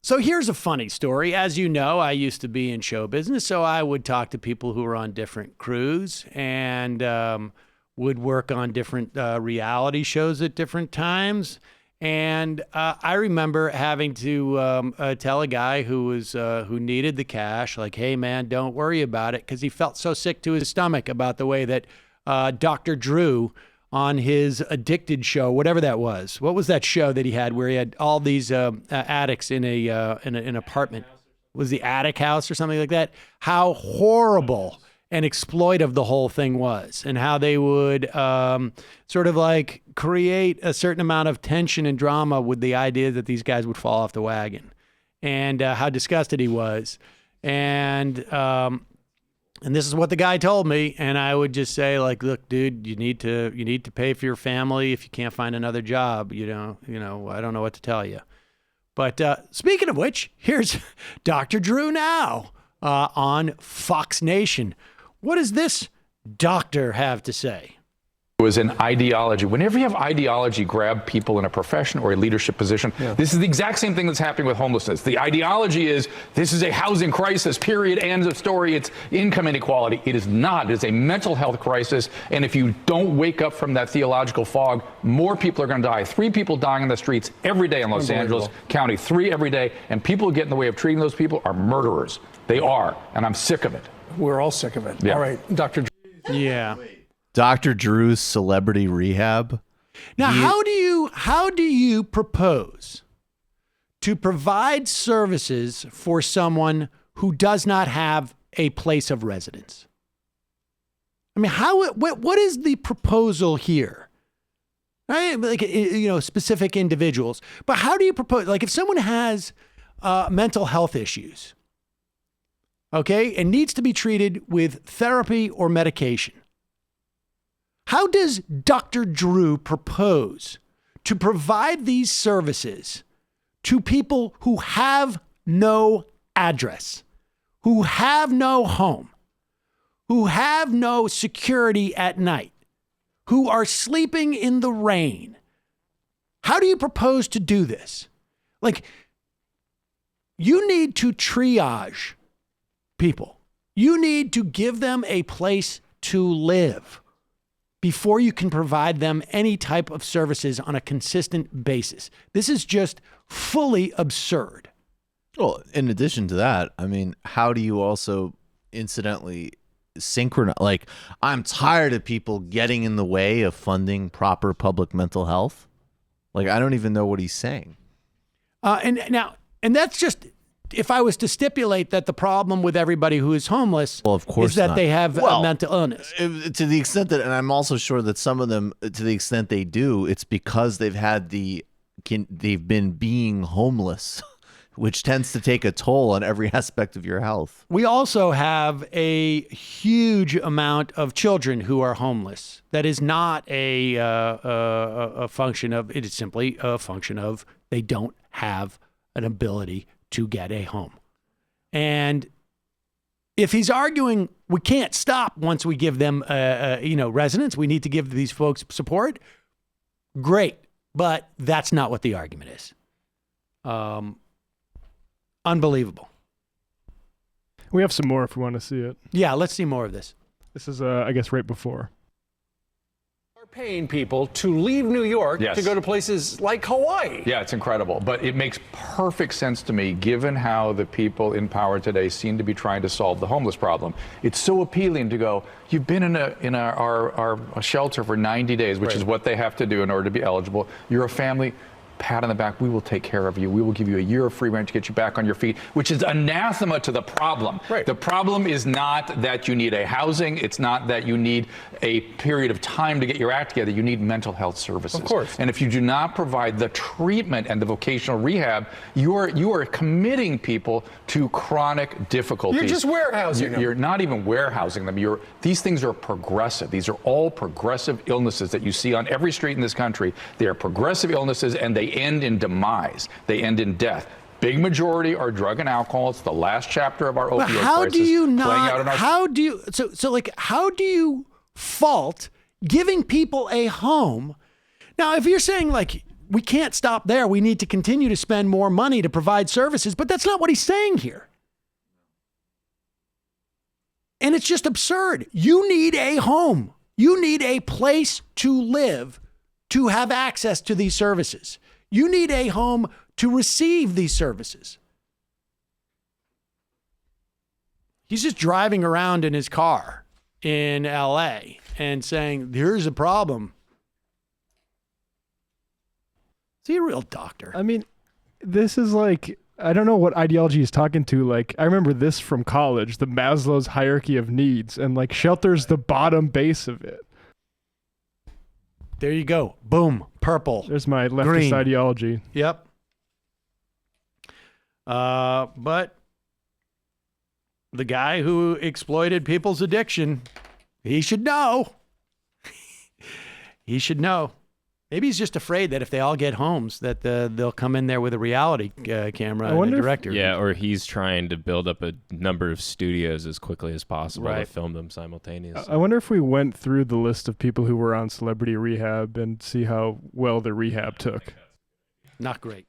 So here's a funny story. As you know, I used to be in show business, so I would talk to people who were on different crews and would work on different reality shows at different times. And I remember having to tell a guy who needed the cash, like, hey, man, don't worry about it, because he felt so sick to his stomach about the way that Dr. Drew on his addicted show, whatever that was. What was that show that he had where he had all these addicts in an apartment? Was the Attic House or something like that? How horrible and exploitive the whole thing was, and how they would sort of like create a certain amount of tension and drama with the idea that these guys would fall off the wagon, and how disgusted he was. And this is what the guy told me, and I would just say, like, look, dude, you need to pay for your family if you can't find another job. You know, I don't know what to tell you. But speaking of which, here's Dr. Drew now on Fox Nation. What does this doctor have to say? It was an ideology. Whenever you have ideology grab people in a profession or a leadership position, this is the exact same thing that's happening with homelessness. The ideology is this is a housing crisis, period, end of story. It's income inequality. It is not. It is a mental health crisis. And if you don't wake up from that theological fog, more people are going to die. 3 people dying in the streets every day in Los Angeles County, 3 every day. And people who get in the way of treating those people are murderers. They are. And I'm sick of it. We're all sick of it. Yeah. All right, Dr. Yeah. Dr. Drew's celebrity rehab. Now, how do you propose to provide services for someone who does not have a place of residence? I mean, what is the proposal here? Right? Like, you know, specific individuals. But how do you propose, like, if someone has mental health issues, okay, and needs to be treated with therapy or medication, how does Dr. Drew propose to provide these services to people who have no address, who have no home, who have no security at night, who are sleeping in the rain? How do you propose to do this? Like, you need to triage people. You need to give them a place to live before you can provide them any type of services on a consistent basis. This is just fully absurd. Well, in addition to that, I mean, how do you also incidentally synchronize? Like, I'm tired of people getting in the way of funding proper public mental health. Like, I don't even know what he's saying. And that's just, if I was to stipulate that the problem with everybody who is homeless, well, of course, is that not. they have a mental illness. To the extent that, and I'm also sure that some of them, to the extent they do, it's because they've been being homeless, which tends to take a toll on every aspect of your health. We also have a huge amount of children who are homeless. That is not a function of, it is simply a function of they don't have an ability to get a home. And if he's arguing we can't stop once we give them residence, we need to give these folks support, great. But that's not what the argument is. Unbelievable. We have some more if we want to see it. Yeah, let's see more of this. This is, I guess, right before. Paying people to leave New York to go to places like Hawaii. Yeah, it's incredible. But it makes perfect sense to me, given how the people in power today seem to be trying to solve the homeless problem. It's so appealing to go, you've been in our shelter for 90 days, which is what they have to do in order to be eligible. You're a family. Pat on the back, we will take care of you. We will give you a year of free rent to get you back on your feet, which is anathema to the problem. The problem is not that you need a housing. It's not that you need a period of time to get your act together. You need mental health services. Of course. And if you do not provide the treatment and the vocational rehab, you are committing people to chronic difficulties. You're just warehousing them. You're not even warehousing them. These things are progressive. These are all progressive illnesses that you see on every street in this country. They are progressive illnesses, and they end in demise. They end in death. Big majority are drug and alcohol. It's the last chapter of our opioid crisis. How do you not? Playing out in our how do you? So like, how do you fault giving people a home? Now, if you're saying like we can't stop there. We need to continue to spend more money to provide services, but that's not what he's saying here. And it's just absurd. You need a home. You need a place to live to have access to these services. You need a home to receive these services. He's just driving around in his car in LA and saying, here's a problem. Is he a real doctor? I mean, this is like, I don't know what ideology he's talking to. Like, I remember this from college, the Maslow's hierarchy of needs, and like shelter's the bottom base of it. There you go. Boom. Purple. There's my leftist Green. ideology. Yep. But the guy who exploited people's addiction, he should know. He should know. Maybe he's just afraid that if they all get homes, that they'll come in there with a reality camera and a director. Yeah, or he's trying to build up a number of studios as quickly as possible to film them simultaneously. I wonder if we went through the list of people who were on celebrity rehab and see how well the rehab took. Not great.